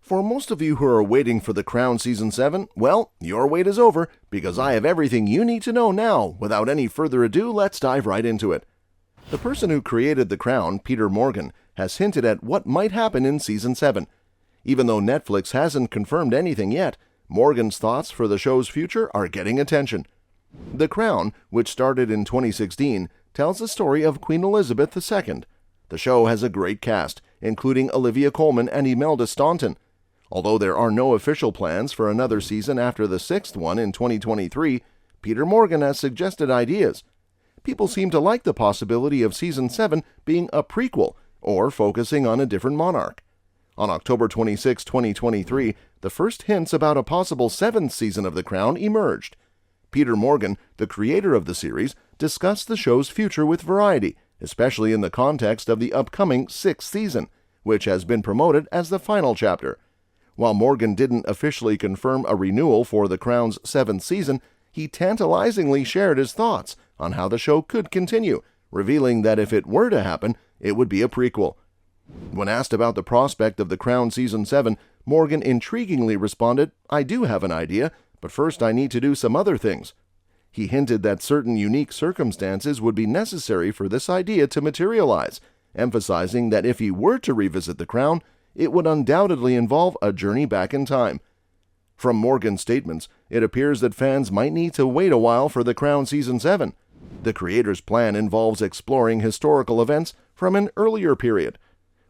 For most of you who are waiting for The Crown Season 7, well, your wait is over, because I have everything you need to know now. Without any further ado, let's dive right into it. The person who created The Crown, Peter Morgan, has hinted at what might happen in Season 7. Even though Netflix hasn't confirmed anything yet, Morgan's thoughts for the show's future are getting attention. The Crown, which started in 2016, tells the story of Queen Elizabeth II. The show has a great cast, including Olivia Colman and Imelda Staunton. Although there are no official plans for another season after the sixth one in 2023, Peter Morgan has suggested ideas. People seem to like the possibility of Season 7 being a prequel or focusing on a different monarch. On October 26, 2023, the first hints about a possible seventh season of The Crown emerged. Peter Morgan, the creator of the series, discussed the show's future with Variety, especially in the context of the upcoming sixth season, which has been promoted as the final chapter. While Morgan didn't officially confirm a renewal for The Crown's seventh season, he tantalizingly shared his thoughts on how the show could continue, revealing that if it were to happen, it would be a prequel. When asked about the prospect of The Crown Season 7, Morgan intriguingly responded, "I do have an idea, but first I need to do some other things." He hinted that certain unique circumstances would be necessary for this idea to materialize, emphasizing that if he were to revisit The Crown, it would undoubtedly involve a journey back in time. From Morgan's statements, it appears that fans might need to wait a while for The Crown Season 7. The creator's plan involves exploring historical events from an earlier period.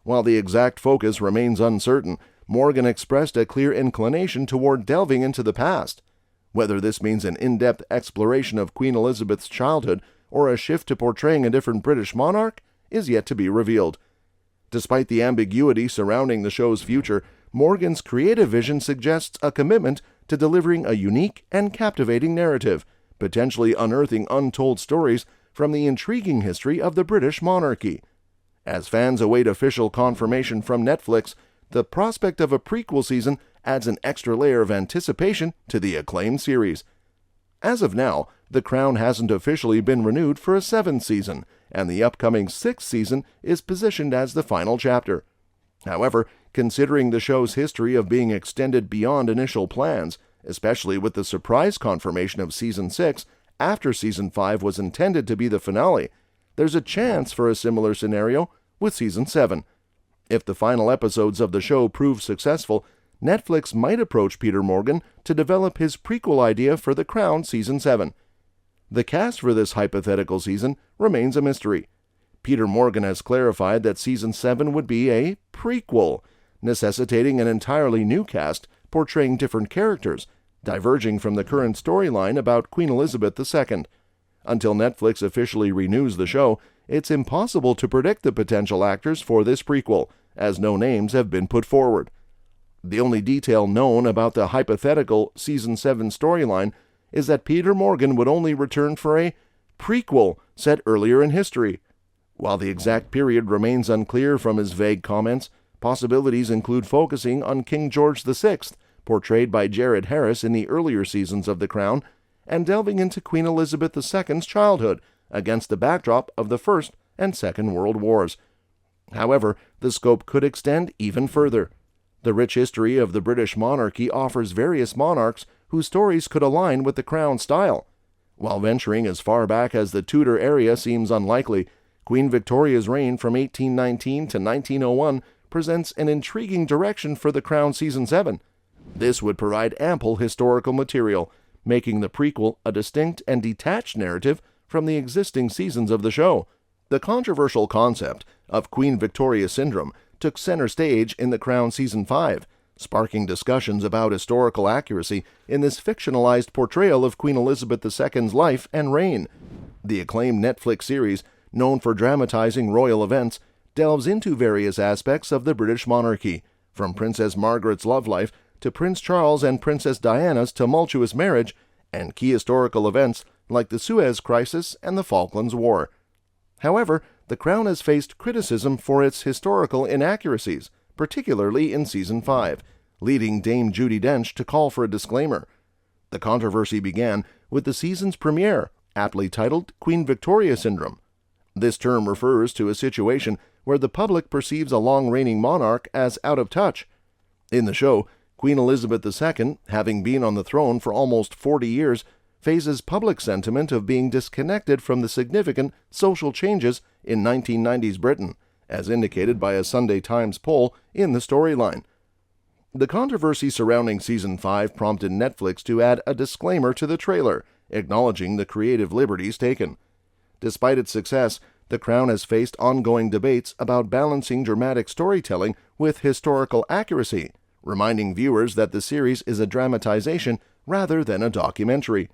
While the exact focus remains uncertain, Morgan expressed a clear inclination toward delving into the past. Whether this means an in-depth exploration of Queen Elizabeth's childhood or a shift to portraying a different British monarch is yet to be revealed. Despite the ambiguity surrounding the show's future, Morgan's creative vision suggests a commitment to delivering a unique and captivating narrative, potentially unearthing untold stories from the intriguing history of the British monarchy. As fans await official confirmation from Netflix, the prospect of a prequel season adds an extra layer of anticipation to the acclaimed series. As of now, The Crown hasn't officially been renewed for a seventh season, and the upcoming sixth season is positioned as the final chapter. However, considering the show's history of being extended beyond initial plans, especially with the surprise confirmation of Season 6 after Season 5 was intended to be the finale, there's a chance for a similar scenario with Season 7. If the final episodes of the show prove successful, Netflix might approach Peter Morgan to develop his prequel idea for The Crown Season 7. The cast for this hypothetical season remains a mystery. Peter Morgan has clarified that Season 7 would be a prequel, necessitating an entirely new cast portraying different characters, diverging from the current storyline about Queen Elizabeth II. Until Netflix officially renews the show, it's impossible to predict the potential actors for this prequel, as no names have been put forward. The only detail known about the hypothetical Season 7 storyline is that Peter Morgan would only return for a prequel set earlier in history. While the exact period remains unclear from his vague comments, possibilities include focusing on King George VI, portrayed by Jared Harris in the earlier seasons of The Crown, and delving into Queen Elizabeth II's childhood against the backdrop of the First and Second World Wars. However, the scope could extend even further. The rich history of the British monarchy offers various monarchs whose stories could align with the Crown style. While venturing as far back as the Tudor era seems unlikely, Queen Victoria's reign from 1819 to 1901 presents an intriguing direction for The Crown Season 7. This would provide ample historical material, making the prequel a distinct and detached narrative from the existing seasons of the show. The controversial concept of Queen Victoria Syndrome took center stage in The Crown Season 5, sparking discussions about historical accuracy in this fictionalized portrayal of Queen Elizabeth II's life and reign. The acclaimed Netflix series, known for dramatizing royal events, delves into various aspects of the British monarchy, from Princess Margaret's love life to Prince Charles and Princess Diana's tumultuous marriage, and key historical events like the Suez Crisis and the Falklands War. However, The Crown has faced criticism for its historical inaccuracies, particularly in Season 5, leading Dame Judi Dench to call for a disclaimer. The controversy began with the season's premiere, aptly titled Queen Victoria Syndrome. This term refers to a situation where the public perceives a long-reigning monarch as out of touch. In the show, Queen Elizabeth II, having been on the throne for almost 40 years, faces public sentiment of being disconnected from the significant social changes in 1990s Britain, as indicated by a Sunday Times poll in the storyline. The controversy surrounding Season 5 prompted Netflix to add a disclaimer to the trailer, acknowledging the creative liberties taken. Despite its success, The Crown has faced ongoing debates about balancing dramatic storytelling with historical accuracy, reminding viewers that the series is a dramatization rather than a documentary.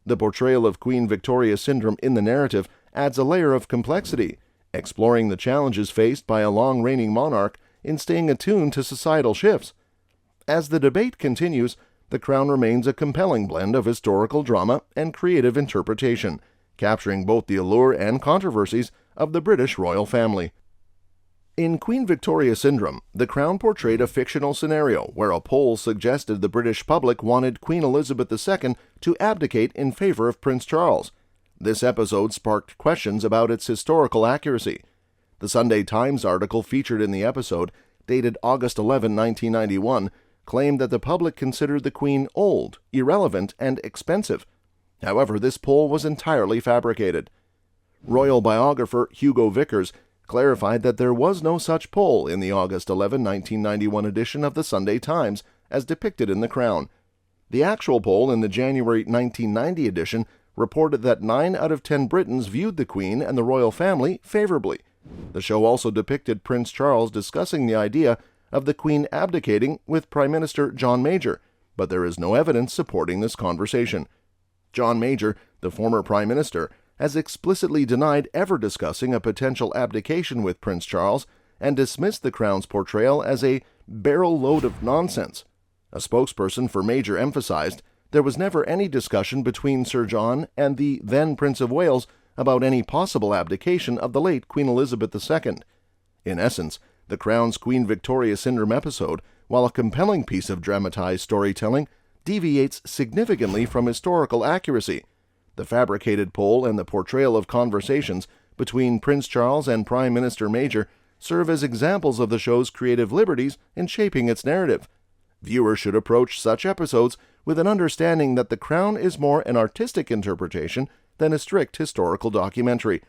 The portrayal of Queen Victoria's syndrome in the narrative adds a layer of complexity, exploring the challenges faced by a long-reigning monarch in staying attuned to societal shifts. As the debate continues, The Crown remains a compelling blend of historical drama and creative interpretation, capturing both the allure and controversies of the British royal family. In Queen Victoria Syndrome, The Crown portrayed a fictional scenario where a poll suggested the British public wanted Queen Elizabeth II to abdicate in favor of Prince Charles. This episode sparked questions about its historical accuracy. The Sunday Times article featured in the episode, dated August 11, 1991, claimed that the public considered the Queen old, irrelevant, and expensive. However, this poll was entirely fabricated. Royal biographer Hugo Vickers clarified that there was no such poll in the August 11, 1991 edition of the Sunday Times, as depicted in The Crown. The actual poll in the January 1990 edition reported that 9 out of 10 Britons viewed the Queen and the royal family favorably. The show also depicted Prince Charles discussing the idea of the Queen abdicating with Prime Minister John Major, but there is no evidence supporting this conversation. John Major, the former Prime Minister, has explicitly denied ever discussing a potential abdication with Prince Charles and dismissed the Crown's portrayal as a barrel load of nonsense. A spokesperson for Major emphasized there was never any discussion between Sir John and the then Prince of Wales about any possible abdication of the late Queen Elizabeth II. In essence, The Crown's Queen Victoria Syndrome episode, while a compelling piece of dramatized storytelling, deviates significantly from historical accuracy. The fabricated poll and the portrayal of conversations between Prince Charles and Prime Minister Major serve as examples of the show's creative liberties in shaping its narrative. Viewers should approach such episodes with an understanding that The Crown is more an artistic interpretation than a strict historical documentary.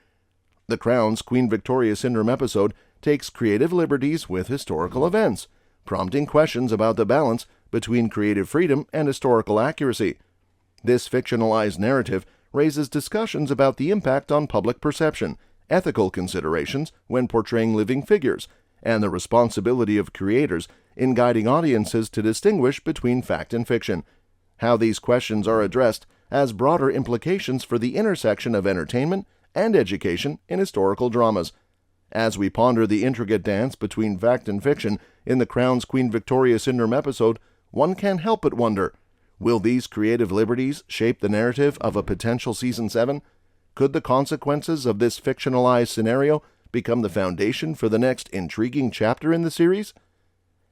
The Crown's Queen Victoria Syndrome episode takes creative liberties with historical events, prompting questions about the balance between creative freedom and historical accuracy. This fictionalized narrative raises discussions about the impact on public perception, ethical considerations when portraying living figures, and the responsibility of creators in guiding audiences to distinguish between fact and fiction. How these questions are addressed has broader implications for the intersection of entertainment and education in historical dramas. As we ponder the intricate dance between fact and fiction in The Crown's Queen Victoria Syndrome episode, one can't help but wonder, will these creative liberties shape the narrative of a potential Season 7? Could the consequences of this fictionalized scenario become the foundation for the next intriguing chapter in the series?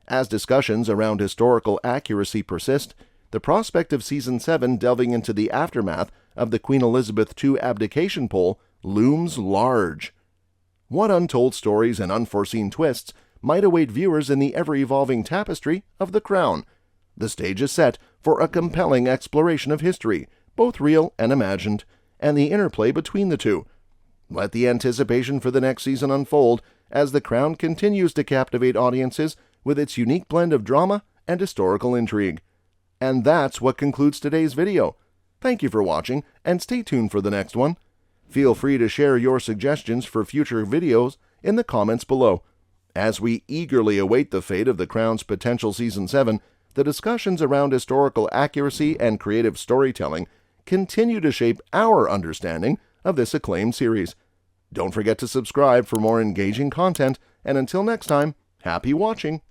As discussions around historical accuracy persist, the prospect of Season 7 delving into the aftermath of the Queen Elizabeth II abdication poll looms large. What untold stories and unforeseen twists might await viewers in the ever-evolving tapestry of The Crown? The stage is set for a compelling exploration of history, both real and imagined, and the interplay between the two. Let the anticipation for the next season unfold as The Crown continues to captivate audiences with its unique blend of drama and historical intrigue. And that's what concludes today's video. Thank you for watching, and stay tuned for the next one. Feel free to share your suggestions for future videos in the comments below. As we eagerly await the fate of The Crown's potential Season 7, the discussions around historical accuracy and creative storytelling continue to shape our understanding of this acclaimed series. Don't forget to subscribe for more engaging content, and until next time, happy watching!